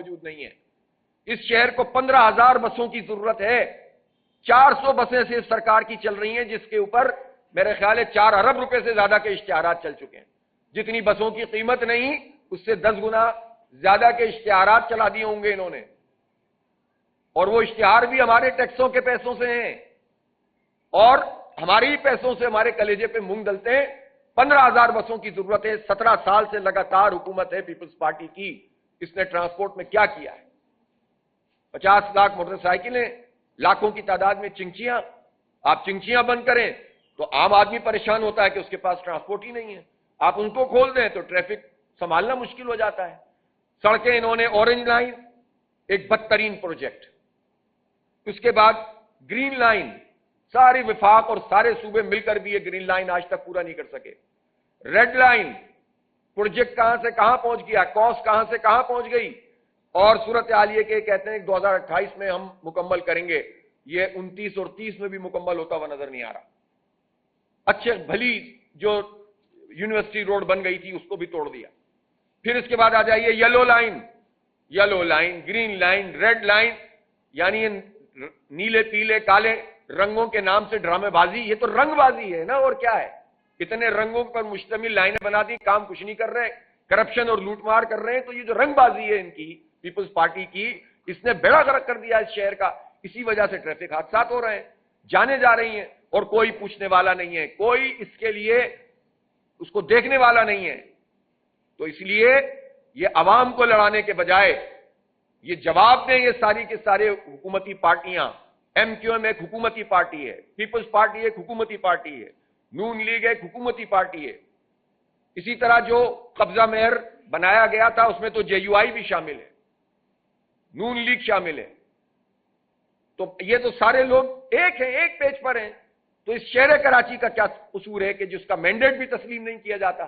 موجود نہیں ہے۔ اس شہر کو 15,000 بسوں کی ضرورت ہے، 400 بسیں صرف سرکار کی چل رہی ہیں، جس کے اوپر میرے خیال ہے 4 ارب روپے سے زیادہ کے اشتہارات چل چکے ہیں۔ جتنی بسوں کی قیمت نہیں، اس سے 10 گنا زیادہ کے اشتہارات چلا دیے ہوں گے انہوں نے، اور وہ اشتہار بھی ہمارے ٹیکسوں کے پیسوں سے ہیں اور ہمارے ہی پیسوں سے ہمارے کلیجے پہ مونگ ڈلتے ہیں۔ 15,000 بسوں کی ضرورت ہے۔ 17 سال سے لگاتار حکومت ہے پیپلز پارٹی کی، اس نے ٹرانسپورٹ میں کیا کیا ہے؟ 50 لاکھ موٹر سائیکلیں، لاکھوں کی تعداد میں چنچیاں۔ آپ چنچیاں بند کریں تو عام آدمی پریشان ہوتا ہے کہ اس کے پاس ٹرانسپورٹ ہی نہیں ہے، آپ ان کو کھول دیں تو ٹریفک سنبھالنا مشکل ہو جاتا ہے۔ سڑکیں انہوں نے اورنج لائن، ایک بدترین پروجیکٹ، اس کے بعد گرین لائن، ساری وفاق اور سارے صوبے مل کر بھی یہ گرین لائن آج تک پورا نہیں کر سکے۔ ریڈ لائن پروجیکٹ کہاں سے کہاں پہنچ گیا، کاسٹ کہاں سے کہاں پہنچ گئی، اور صورتحال یہ کہ کہتے ہیں کہ 2028 میں ہم مکمل کریں گے، یہ 29 اور 30 میں بھی مکمل ہوتا ہوا نظر نہیں آ رہا۔ اچھے بھلی جو یونیورسٹی روڈ بن گئی تھی اس کو بھی توڑ دیا۔ پھر اس کے بعد آ جائیے yellow line, green line, red line, یعنی نیلے پیلے کالے رنگوں کے نام سے ڈرامے بازی، یہ تو رنگ بازی ہے نا، اور کیا ہے؟ اتنے رنگوں پر مشتمل لائنیں بنا دی، کام کچھ نہیں کر رہے، کرپشن اور لوٹ مار کر رہے ہیں۔ تو یہ جو رنگ بازی ہے ان کی پیپلز پارٹی کی، اس نے بیڑا غرق کر دیا اس شہر کا۔ اسی وجہ سے ٹریفک حادثات ہو رہے ہیں، جانے جا رہی ہیں، اور کوئی پوچھنے والا نہیں ہے، کوئی اس کے لیے اس کو دیکھنے والا نہیں ہے۔ تو اس لیے یہ عوام کو لڑانے کے بجائے یہ جواب دیں یہ ساری کے سارے حکومتی پارٹیاں۔ ایم کیو ایم ایک حکومتی پارٹی ہے، پیپلز پارٹی ایک حکومتی پارٹی ہے، نون لیگ ایک حکومتی پارٹی ہے۔ اسی طرح جو قبضہ مہر بنایا گیا تھا اس میں تو جے یو آئی بھی شامل ہے، نون لیگ شامل ہے۔ تو یہ تو سارے لوگ ایک ہیں، ایک پیج پر ہیں۔ تو اس شہر کراچی کا کیا قصور ہے کہ جس کا مینڈیٹ بھی تسلیم نہیں کیا جاتا،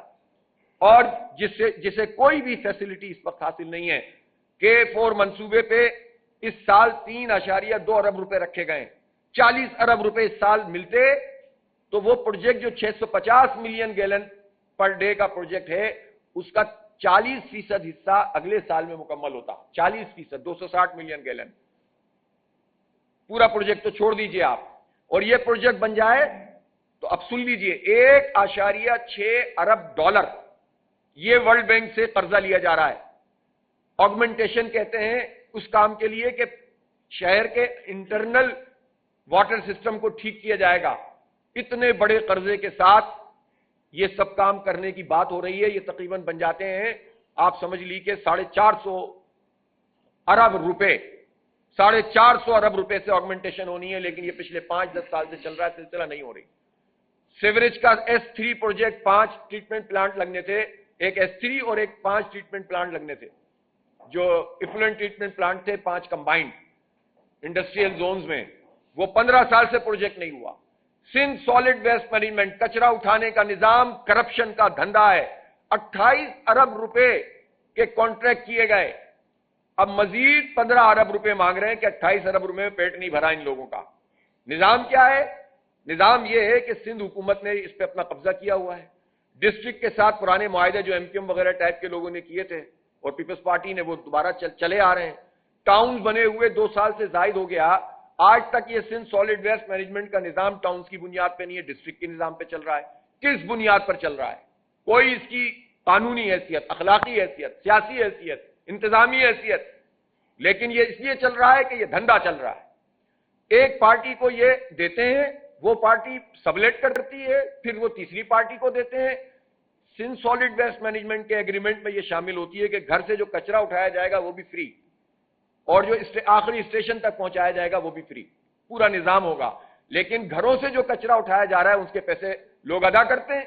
اور جسے کوئی بھی فیسلٹی اس وقت حاصل نہیں ہے؟ K4 منصوبے پہ اس سال 3.2 ارب روپے رکھے گئے، 40 ارب روپے اس سال ملتے تو وہ پروجیکٹ جو 650 ملین گیلن پر ڈے کا پروجیکٹ ہے، اس کا 40% حصہ اگلے سال میں مکمل ہوتا۔ 40%، 260 ملین گیلن۔ پورا پروجیکٹ تو چھوڑ دیجئے آپ، اور یہ پروجیکٹ بن جائے تو اب سن لیجئے 1.6 ارب ڈالر یہ ورلڈ بینک سے قرضہ لیا جا رہا ہے۔ آگمنٹیشن کہتے ہیں اس کام کے لیے کہ شہر کے انٹرنل واٹر سسٹم کو ٹھیک کیا جائے گا۔ اتنے بڑے قرضے کے ساتھ یہ سب کام کرنے کی بات ہو رہی ہے، یہ تقریباً بن جاتے ہیں، آپ سمجھ لی کہ 450 ارب روپے، 450 ارب روپے سے آگمنٹیشن ہونی ہے، لیکن یہ پچھلے 5-10 سال سے چل رہا ہے، سلسلہ نہیں ہو رہی۔ سیوریج کا S3 پروجیکٹ 5 ٹریٹمنٹ پلانٹ لگنے تھے، ایک S3 اور ایک 5 ٹریٹمنٹ پلانٹ لگنے تھے، جو ایفلوئنٹ ٹریٹمنٹ پلانٹ تھے 5 کمبائنڈ انڈسٹریل زونز میں، وہ 15 سال سے پروجیکٹ نہیں ہوا۔ سندھ سالڈ ویسٹ مینجمنٹ، کچرا اٹھانے کا نظام کرپشن کا دھندا ہے، 28 ارب روپے کے کانٹریکٹ کیے گئے، اب مزید 15 ارب روپے مانگ رہے ہیں کہ 28 ارب روپے میں پیٹ نہیں بھرا ان لوگوں کا۔ نظام کیا ہے؟ نظام یہ ہے کہ سندھ حکومت نے اس پہ اپنا قبضہ کیا ہوا ہے، ڈسٹرکٹ کے ساتھ پرانے معاہدے جو MQM وغیرہ ٹائپ کے لوگوں نے کیے تھے اور پیپلز پارٹی نے وہ دوبارہ چلے آ رہے ہیں۔ ٹاؤنز بنے ہوئے 2 سال سے زائد ہو گیا، آج تک یہ سندھ سالڈ ویسٹ مینجمنٹ کا نظام ٹاؤنز کی بنیاد پہ نہیں ہے، ڈسٹرکٹ کے نظام پہ چل رہا ہے۔ کس بنیاد پر چل رہا ہے؟ کوئی اس کی قانونی حیثیت، اخلاقی حیثیت، سیاسی حیثیت، انتظامی حیثیت، لیکن یہ اس لیے چل رہا ہے کہ یہ دھندا چل رہا ہے۔ ایک پارٹی کو یہ دیتے ہیں، وہ پارٹی سبلیٹ کرتی ہے، پھر وہ تیسری پارٹی کو دیتے ہیں۔ سندھ سالڈ ویسٹ مینجمنٹ کے ایگریمنٹ میں یہ شامل ہوتی ہے کہ گھر سے جو کچرا اٹھایا جائے گا وہ بھی فری، اور جو آخری اسٹیشن تک پہنچایا جائے گا وہ بھی فری، پورا نظام ہوگا۔ لیکن گھروں سے جو کچرا اٹھایا جا رہا ہے اس کے پیسے لوگ ادا کرتے ہیں،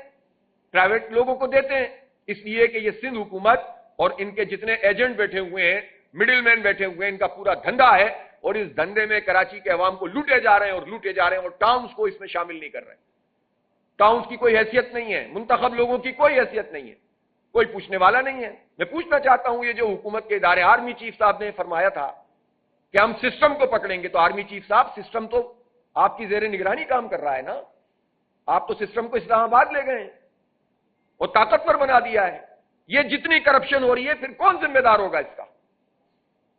پرائیویٹ لوگوں کو دیتے ہیں، اس لیے کہ یہ سندھ حکومت اور ان کے جتنے ایجنٹ بیٹھے ہوئے ہیں، مڈل مین بیٹھے ہوئے ہیں، ان کا پورا دھندا ہے، اور اس دھندے میں کراچی کے عوام کو لوٹے جا رہے ہیں اور لوٹے جا رہے ہیں، اور ٹاؤنز کو اس میں شامل نہیں کر رہے ہیں۔ ٹاؤنز کی کوئی حیثیت نہیں ہے، منتخب لوگوں کی کوئی حیثیت نہیں ہے، کوئی پوچھنے والا نہیں ہے۔ میں پوچھنا چاہتا ہوں، یہ جو حکومت کے ادارے، آرمی چیف صاحب نے فرمایا تھا کہ ہم سسٹم کو پکڑیں گے، تو آرمی چیف صاحب سسٹم تو آپ کی زیر نگرانی کام کر رہا ہے نا، آپ تو سسٹم کو اسلام آباد لے گئے ہیں اور طاقتور بنا دیا ہے۔ یہ جتنی کرپشن ہو رہی ہے پھر کون ذمہ دار ہوگا اس کا؟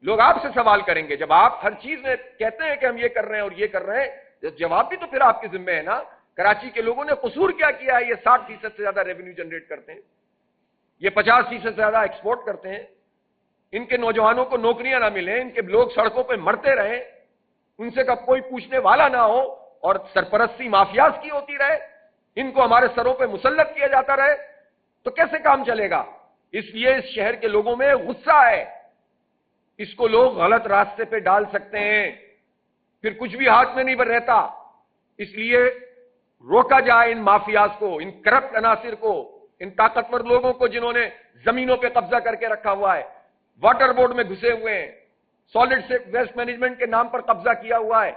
لوگ آپ سے سوال کریں گے. جب آپ ہر چیز میں کہتے ہیں کہ ہم یہ کر رہے ہیں اور یہ کر رہے ہیں, جواب بھی تو پھر آپ کے ذمہ ہے نا. کراچی کے لوگوں نے قصور کیا کیا ہے؟ یہ 60% سے زیادہ ریونیو جنریٹ کرتے ہیں, یہ 50% سے زیادہ ایکسپورٹ کرتے ہیں. ان کے نوجوانوں کو نوکریاں نہ ملیں, ان کے لوگ سڑکوں پہ مرتے رہیں, ان سے کب کوئی پوچھنے والا نہ ہو, اور سرپرستی مافیاز کی ہوتی رہے, ان کو ہمارے سروں پہ مسلط کیا جاتا رہے, تو کیسے کام چلے گا؟ اس لیے اس شہر کے لوگوں میں غصہ ہے, اس کو لوگ غلط راستے پہ ڈال سکتے ہیں, پھر کچھ بھی ہاتھ میں نہیں رہتا. اس لیے روکا جائے ان مافیاز کو, ان کرپٹ عناصر کو, ان طاقتور لوگوں کو جنہوں نے زمینوں پہ قبضہ کر کے رکھا ہوا ہے, واٹر بورڈ میں گھسے ہوئے ہیں, سالڈ ویسٹ مینجمنٹ کے نام پر قبضہ کیا ہوا ہے,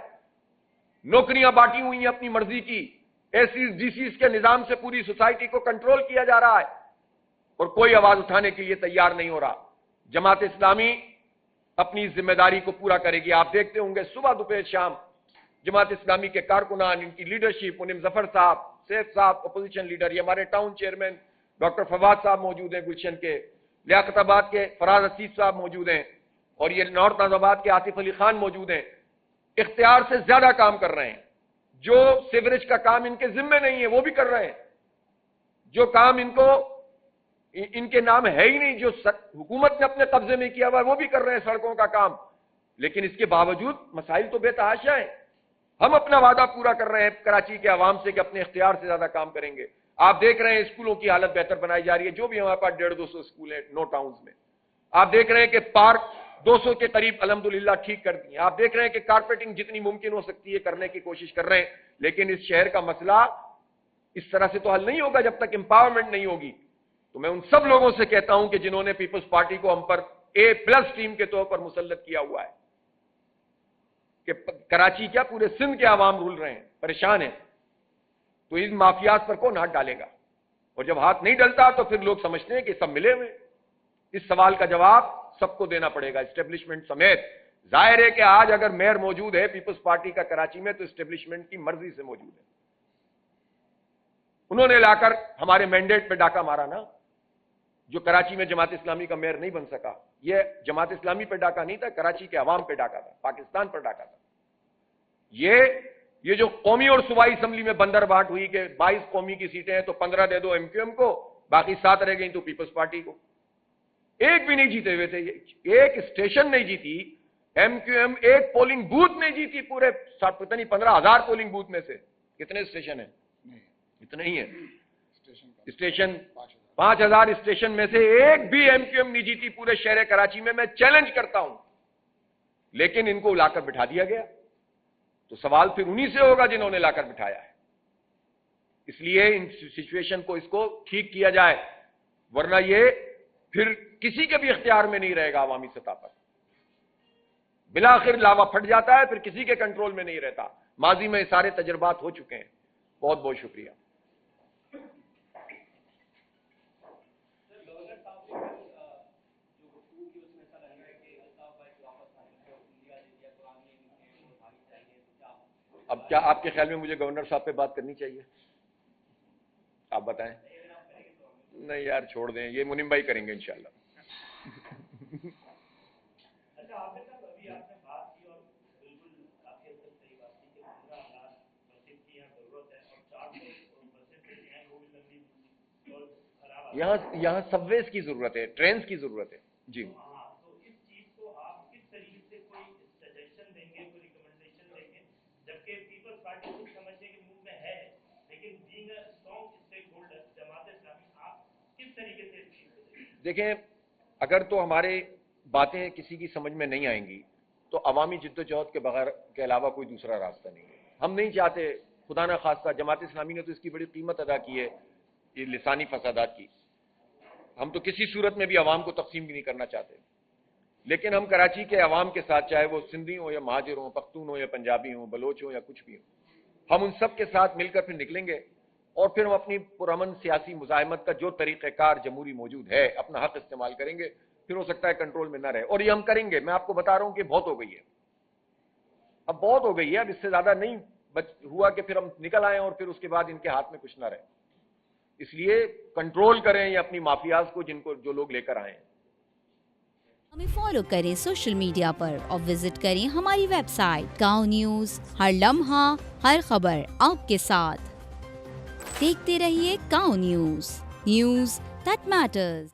نوکریاں بانٹی ہوئی ہیں اپنی مرضی کی, ایسیز ڈی سیز کے نظام سے پوری سوسائٹی کو کنٹرول کیا جا رہا ہے, اور کوئی آواز اٹھانے کے لیے تیار نہیں ہو رہا. جماعت اسلامی اپنی ذمہ داری کو پورا کرے گی. آپ دیکھتے ہوں گے صبح دوپہر شام جماعت اسلامی کے کارکنان, ان کی لیڈرشپ, منیم ظفر صاحب, سیف صاحب اپوزیشن لیڈر, یہ ہمارے ٹاؤن چیئرمین ڈاکٹر فواد صاحب موجود ہیں گلشن کے, لیاقت آباد کے فراز حسیب صاحب موجود ہیں, اور یہ نارتھ آباد کے عاطف علی خان موجود ہیں. اختیار سے زیادہ کام کر رہے ہیں. جو سیوریج کا کام ان کے ذمے نہیں ہے وہ بھی کر رہے ہیں, جو کام ان کے نام ہے ہی نہیں, جو حکومت نے اپنے قبضے میں کیا ہوا ہے وہ بھی کر رہے ہیں سڑکوں کا کام. لیکن اس کے باوجود مسائل تو بے تحاشا ہیں. ہم اپنا وعدہ پورا کر رہے ہیں کراچی کے عوام سے کہ اپنے اختیار سے زیادہ کام کریں گے. آپ دیکھ رہے ہیں اسکولوں کی حالت بہتر بنائی جا رہی ہے, جو بھی ہمارے پاس 150-200 اسکول ہیں نو ٹاؤنز میں. آپ دیکھ رہے ہیں کہ پارک 200 کے قریب الحمدللہ ٹھیک کر دیے. آپ دیکھ رہے ہیں کہ کارپیٹنگ جتنی ممکن ہو سکتی ہے کرنے کی کوشش کر رہے ہیں. لیکن اس شہر کا مسئلہ اس طرح سے تو حل نہیں ہوگا جب تک امپاورمنٹ نہیں ہوگی. تو میں ان سب لوگوں سے کہتا ہوں کہ جنہوں نے پیپلز پارٹی کو ہم پر A+ ٹیم کے طور پر مسلط کیا ہوا ہے کہ کراچی کیا پورے سندھ کے عوام رول رہے ہیں, پریشان ہیں, تو ان مافیاز پر کون ہاتھ ڈالے گا؟ اور جب ہاتھ نہیں ڈلتا تو پھر لوگ سمجھتے ہیں کہ سب ملے ہوئے. اس سوال کا جواب سب کو دینا پڑے گا, اسٹیبلشمنٹ سمیت. ظاہر ہے کہ آج اگر میئر موجود ہے پیپلز پارٹی کا کراچی میں تو اسٹیبلشمنٹ کی مرضی سے موجود ہے. انہوں نے لا کر ہمارے مینڈیٹ پہ ڈاکہ مارا نا. جو کراچی میں جماعت اسلامی کا میئر نہیں بن سکا, یہ جماعت اسلامی پہ ڈاکہ نہیں تھا, کراچی کے عوام پہ ڈاکہ تھا, پاکستان پر ڈاکہ تھا. یہ جو قومی اور صوبائی اسمبلی میں بندر بانٹ ہوئی کہ 22 قومی کی سیٹیں ہیں تو 15 دے دو MQM کو, باقی 7 رہ گئی تو پیپلز پارٹی کو. ایک بھی نہیں جیتے ہوئے تھے, ایک اسٹیشن نہیں جیتی MQM, ایک پولنگ بوتھ نہیں جیتی پورے پتہ نہیں 15,000 پولنگ بوتھ میں سے. کتنے اسٹیشن ہیں؟ اتنے ہی ہیں اسٹیشن, 5,000 اسٹیشن میں سے ایک بھی MQM نہیں جیتی پورے شہر کراچی میں. میں چیلنج کرتا ہوں, لیکن ان کو لا کر بٹھا دیا گیا. تو سوال پھر انہی سے ہوگا جنہوں نے لا کر بٹھایا ہے. اس لیے ان سچویشن کو اس کو ٹھیک کیا جائے, ورنہ یہ پھر کسی کے بھی اختیار میں نہیں رہے گا. عوامی سطح پر بلاخر لاوا پھٹ جاتا ہے, پھر کسی کے کنٹرول میں نہیں رہتا. ماضی میں سارے تجربات ہو چکے ہیں. بہت بہت شکریہ. اب کیا آپ کے خیال میں مجھے گورنر صاحب پہ بات کرنی چاہیے؟ آپ بتائیں. نہیں یار چھوڑ دیں, یہ منیم بھائی کریں گے انشاءاللہ. یہاں سب ویز کی ضرورت ہے, ٹرینز کی ضرورت ہے. جی دیکھیں, اگر تو ہمارے باتیں کسی کی سمجھ میں نہیں آئیں گی تو عوامی جدوجہد کے بغیر کے علاوہ کوئی دوسرا راستہ نہیں ہے. ہم نہیں چاہتے, خدا نہ خواستہ, جماعت اسلامی نے تو اس کی بڑی قیمت ادا کی ہے یہ لسانی فسادات کی. ہم تو کسی صورت میں بھی عوام کو تقسیم بھی نہیں کرنا چاہتے, لیکن ہم کراچی کے عوام کے ساتھ, چاہے وہ سندھی ہوں یا مہاجر ہوں, پختون ہوں یا پنجابی ہوں, بلوچ ہوں یا کچھ بھی ہوں, ہم ان سب کے ساتھ مل کر پھر نکلیں گے, اور پھر ہم اپنی پرامن سیاسی مزاحمت کا جو طریقہ کار جمہوری موجود ہے اپنا حق استعمال کریں گے. پھر ہو سکتا ہے کنٹرول میں نہ رہے, اور یہ ہم کریں گے. میں آپ کو بتا رہا ہوں کہ بہت ہو گئی ہے, اب بہت ہو گئی ہے, اب اس سے زیادہ نہیں ہوا کہ پھر ہم نکل آئیں اور پھر اس کے بعد ان کے ہاتھ میں کچھ نہ رہے. اس لیے کنٹرول کریں یا اپنی مافیاز کو, جن کو جو لوگ لے کر آئے ہیں. ہمیں فالو کریں سوشل میڈیا پر اور وزٹ کریں ہماری ویب سائٹ گاؤں نیوز، ہر لمحہ ہر خبر آپ کے ساتھ۔ دیکھتے رہیے گاؤں نیوز دیٹ میٹرز۔